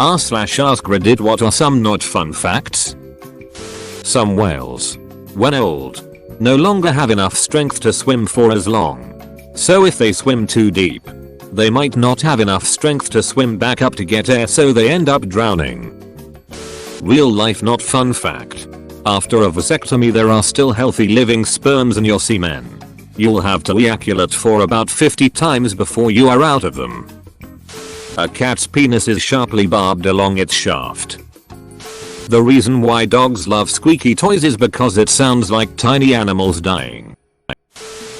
r/AskReddit. What are some not fun facts? Some whales, when old, no longer have enough strength to swim for as long. So if they swim too deep, they might not have enough strength to swim back up to get air, so they end up drowning. Real life not fun fact. After a vasectomy there are still healthy living sperms in your semen. You'll have to ejaculate for about 50 times before you are out of them. A cat's penis is sharply barbed along its shaft. The reason why dogs love squeaky toys is because it sounds like tiny animals dying.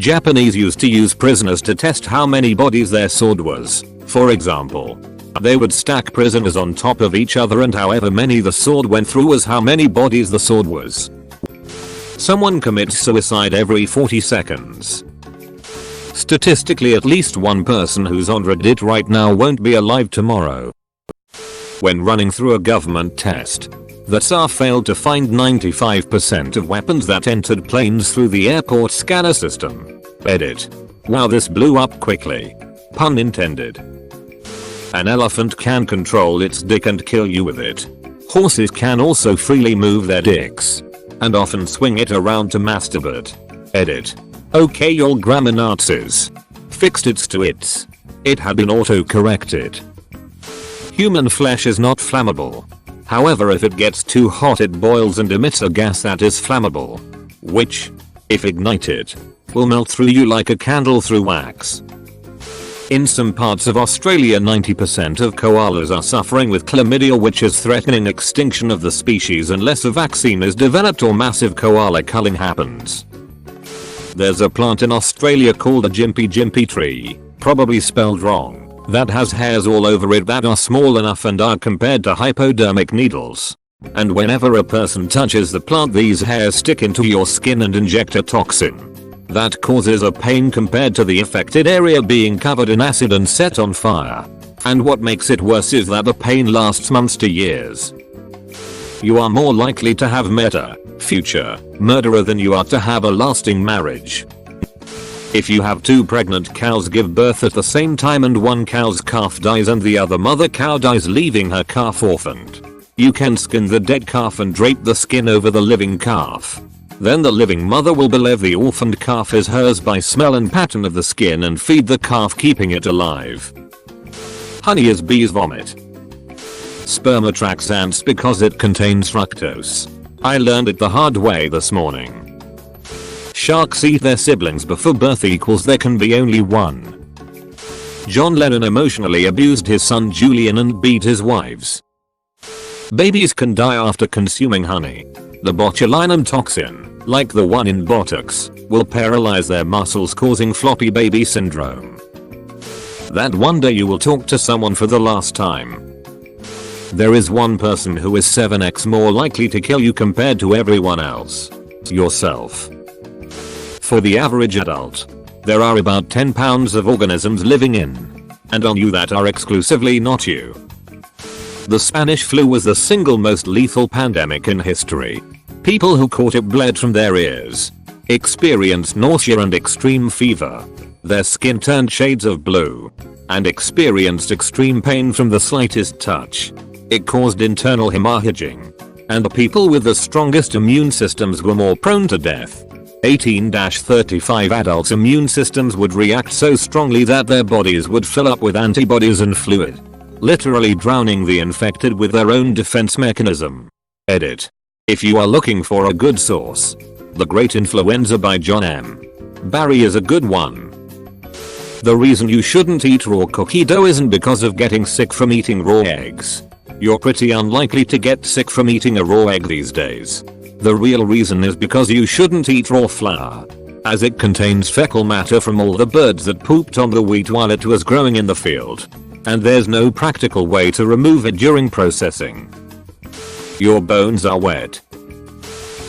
Japanese used to use prisoners to test how many bodies their sword was. For example, they would stack prisoners on top of each other, and however many the sword went through was how many bodies the sword was. Someone commits suicide every 40 seconds. Statistically, at least one person who's on Reddit right now won't be alive tomorrow. When running through a government test, the SAR failed to find 95% of weapons that entered planes through the airport scanner system. Edit. Wow, this blew up quickly. Pun intended. An elephant can control its dick and kill you with it. Horses can also freely move their dicks, and often swing it around to masturbate. Edit. Okay, your grammar Nazis. Fixed its to its. It had been auto-corrected. Human flesh is not flammable. However, if it gets too hot it boils and emits a gas that is flammable, which, if ignited, will melt through you like a candle through wax. In some parts of Australia 90% of koalas are suffering with chlamydia, which is threatening extinction of the species unless a vaccine is developed or massive koala culling happens. There's a plant in Australia called a jimpy jimpy tree, probably spelled wrong, that has hairs all over it that are small enough and are compared to hypodermic needles. And whenever a person touches the plant, these hairs stick into your skin and inject a toxin that causes a pain compared to the affected area being covered in acid and set on fire. And what makes it worse is that the pain lasts months to years. You are more likely to have met a future murderer than you are to have a lasting marriage. If you have two pregnant cows give birth at the same time and one cow's calf dies and the other mother cow dies, leaving her calf orphaned, you can skin the dead calf and drape the skin over the living calf. Then the living mother will believe the orphaned calf is hers by smell and pattern of the skin and feed the calf, keeping it alive. Honey is bees' vomit. Sperm attracts ants because it contains fructose. I learned it the hard way this morning. Sharks eat their siblings before birth equals there can be only one. John Lennon emotionally abused his son Julian and beat his wives. Babies can die after consuming honey. The botulinum toxin, like the one in Botox, will paralyze their muscles, causing floppy baby syndrome. That one day you will talk to someone for the last time. There is one person who is 7x more likely to kill you compared to everyone else. Yourself. For the average adult, there are about 10 pounds of organisms living in and on you that are exclusively not you. The Spanish flu was the single most lethal pandemic in history. People who caught it bled from their ears, experienced nausea and extreme fever. Their skin turned shades of blue, and experienced extreme pain from the slightest touch. It caused internal hemorrhaging, and the people with the strongest immune systems were more prone to death. 18-35 adults' immune systems would react so strongly that their bodies would fill up with antibodies and fluid, literally drowning the infected with their own defense mechanism. Edit. If you are looking for a good source, The Great Influenza by John M. Barry is a good one. The reason you shouldn't eat raw cookie dough isn't because of getting sick from eating raw eggs. You're pretty unlikely to get sick from eating a raw egg these days. The real reason is because you shouldn't eat raw flour, as it contains fecal matter from all the birds that pooped on the wheat while it was growing in the field, and there's no practical way to remove it during processing. Your bones are wet.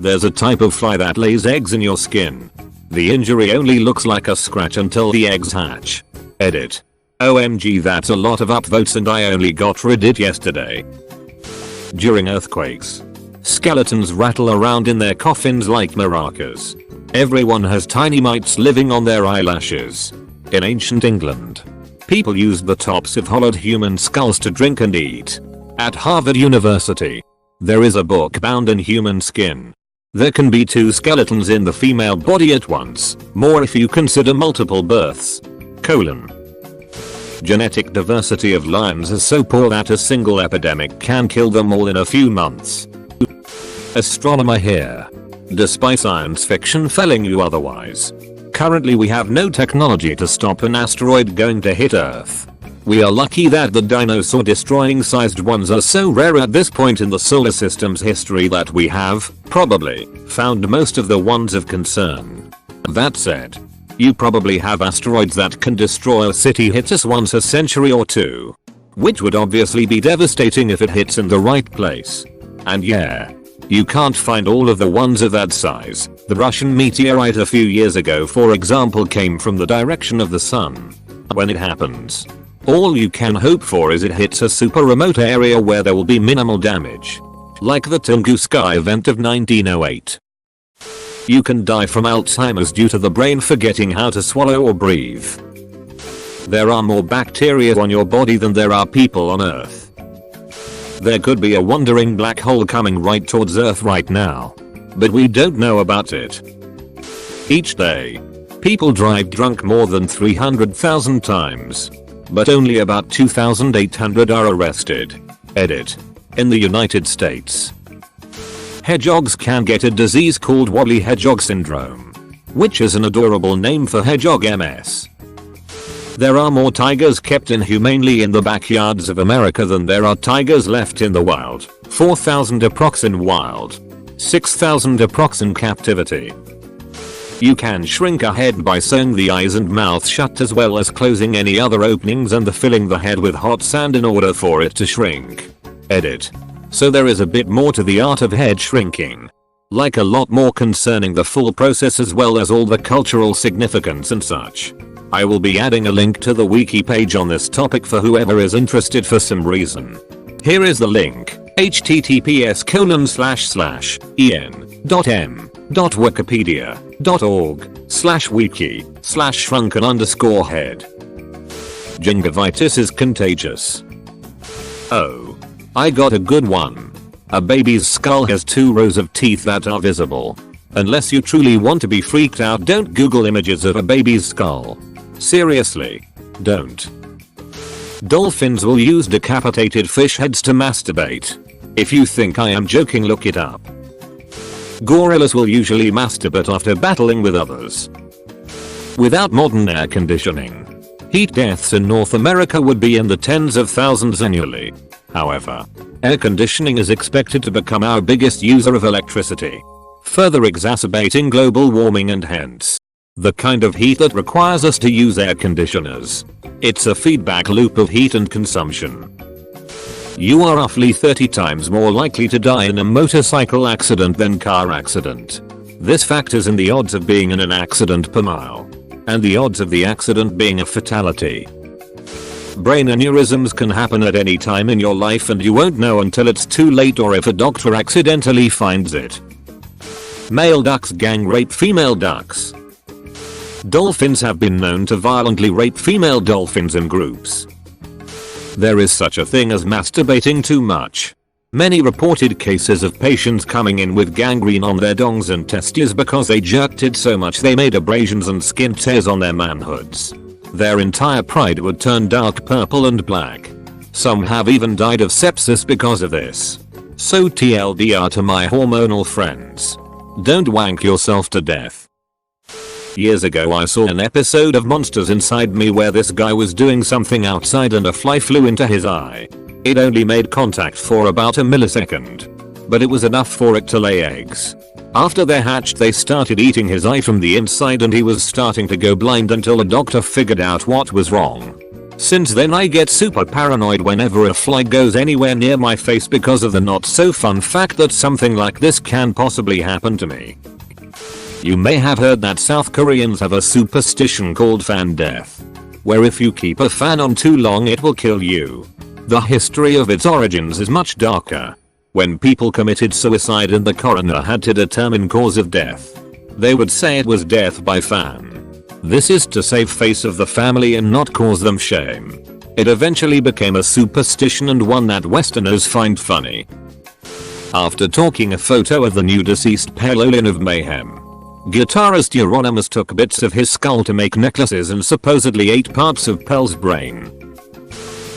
There's a type of fly that lays eggs in your skin. The injury only looks like a scratch until the eggs hatch. Edit. OMG, that's a lot of upvotes and I only got Reddit yesterday. During earthquakes, skeletons rattle around in their coffins like maracas. Everyone has tiny mites living on their eyelashes. In ancient England, people used the tops of hollowed human skulls to drink and eat. At Harvard University, there is a book bound in human skin. There can be 2 skeletons in the female body at once, more if you consider multiple births. Genetic diversity of lions is so poor that a single epidemic can kill them all in a few months. Astronomer here. Despite science fiction telling you otherwise. Currently we have no technology to stop an asteroid going to hit Earth. We are lucky that the dinosaur destroying sized ones are so rare at this point in the solar system's history that we have, probably, found most of the ones of concern. That said, you probably have asteroids that can destroy a city hit us once a century or 2. Which would obviously be devastating if it hits in the right place. And yeah, you can't find all of the ones of that size. The Russian meteorite a few years ago for example came from the direction of the sun. When it happens, all you can hope for is it hits a super remote area where there will be minimal damage. Like the Tunguska event of 1908. You can die from Alzheimer's due to the brain forgetting how to swallow or breathe. There are more bacteria on your body than there are people on Earth. There could be a wandering black hole coming right towards Earth right now. But we don't know about it. Each day, people drive drunk more than 300,000 times. But only about 2,800 are arrested. Edit. In the United States. Hedgehogs can get a disease called wobbly hedgehog syndrome, which is an adorable name for hedgehog MS. There are more tigers kept inhumanely in the backyards of America than there are tigers left in the wild. 4,000 approx in wild. 6,000 approx in captivity. You can shrink a head by sewing the eyes and mouth shut as well as closing any other openings and filling the head with hot sand in order for it to shrink. Edit. So there is a bit more to the art of head shrinking. Like a lot more concerning the full process as well as all the cultural significance and such. I will be adding a link to the wiki page on this topic for whoever is interested for some reason. Here is the link. https://en.m.wikipedia.org/wiki/shrunken_head. Gingivitis is contagious. Oh. I got a good one. A baby's skull has 2 rows of teeth that are visible. Unless you truly want to be freaked out, don't Google images of a baby's skull. Seriously. Don't. Dolphins will use decapitated fish heads to masturbate. If you think I am joking, look it up. Gorillas will usually masturbate after battling with others. Without modern air conditioning, heat deaths in North America would be in the tens of thousands annually. However, air conditioning is expected to become our biggest user of electricity, further exacerbating global warming and hence the kind of heat that requires us to use air conditioners. It's a feedback loop of heat and consumption. You are roughly 30 times more likely to die in a motorcycle accident than car accident. This factors in the odds of being in an accident per mile, and the odds of the accident being a fatality. Brain aneurysms can happen at any time in your life and you won't know until it's too late or if a doctor accidentally finds it. Male ducks gang rape female ducks. Dolphins have been known to violently rape female dolphins in groups. There is such a thing as masturbating too much. Many reported cases of patients coming in with gangrene on their dongs and testes because they jerked it so much they made abrasions and skin tears on their manhoods. Their entire pride would turn dark purple and black. Some have even died of sepsis because of this. So TLDR to my hormonal friends. Don't wank yourself to death. Years ago I saw an episode of Monsters Inside Me where this guy was doing something outside and a fly flew into his eye. It only made contact for about a millisecond. But it was enough for it to lay eggs. After they hatched they started eating his eye from the inside and he was starting to go blind until a doctor figured out what was wrong. Since then I get super paranoid whenever a fly goes anywhere near my face because of the not so fun fact that something like this can possibly happen to me. You may have heard that South Koreans have a superstition called fan death, where if you keep a fan on too long it will kill you. The history of its origins is much darker. When people committed suicide and the coroner had to determine cause of death, they would say it was death by fan. This is to save face of the family and not cause them shame. It eventually became a superstition and one that Westerners find funny. After taking a photo of the new deceased Palolin of Mayhem, guitarist Euronymous took bits of his skull to make necklaces and supposedly ate parts of Pel's brain.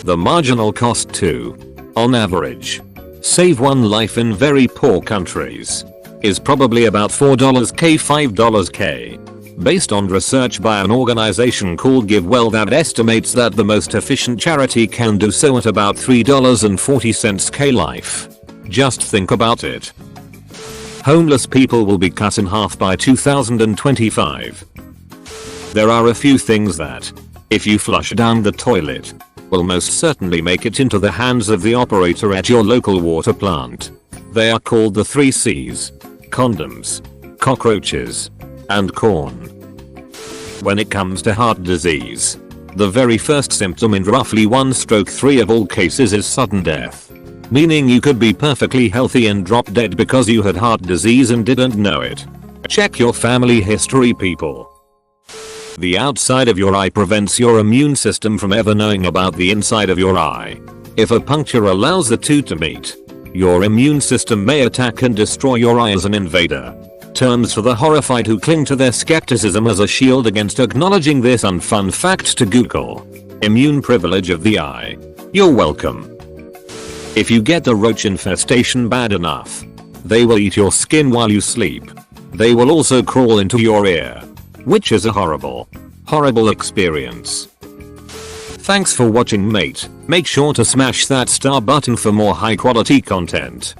The marginal cost to, on average, save one life in very poor countries is probably about $4k $5k. Based on research by an organization called GiveWell that estimates that the most efficient charity can do so at about $3.40 k life. Just think about it. Homeless people will be cut in half by 2025. There are a few things that, if you flush down the toilet, will most certainly make it into the hands of the operator at your local water plant. They are called the 3 C's: condoms, cockroaches, and corn. When it comes to heart disease, the very first symptom in roughly 1/3 of all cases is sudden death. Meaning you could be perfectly healthy and drop dead because you had heart disease and didn't know it. Check your family history, people. The outside of your eye prevents your immune system from ever knowing about the inside of your eye. If a puncture allows the two to meet, your immune system may attack and destroy your eye as an invader. Terms for the horrified who cling to their skepticism as a shield against acknowledging this unfun fact to Google. Immune privilege of the eye. You're welcome. If you get the roach infestation bad enough, they will eat your skin while you sleep. They will also crawl into your ear, which is a horrible, horrible experience. Thanks for watching, mate. Make sure to smash that star button for more high quality content.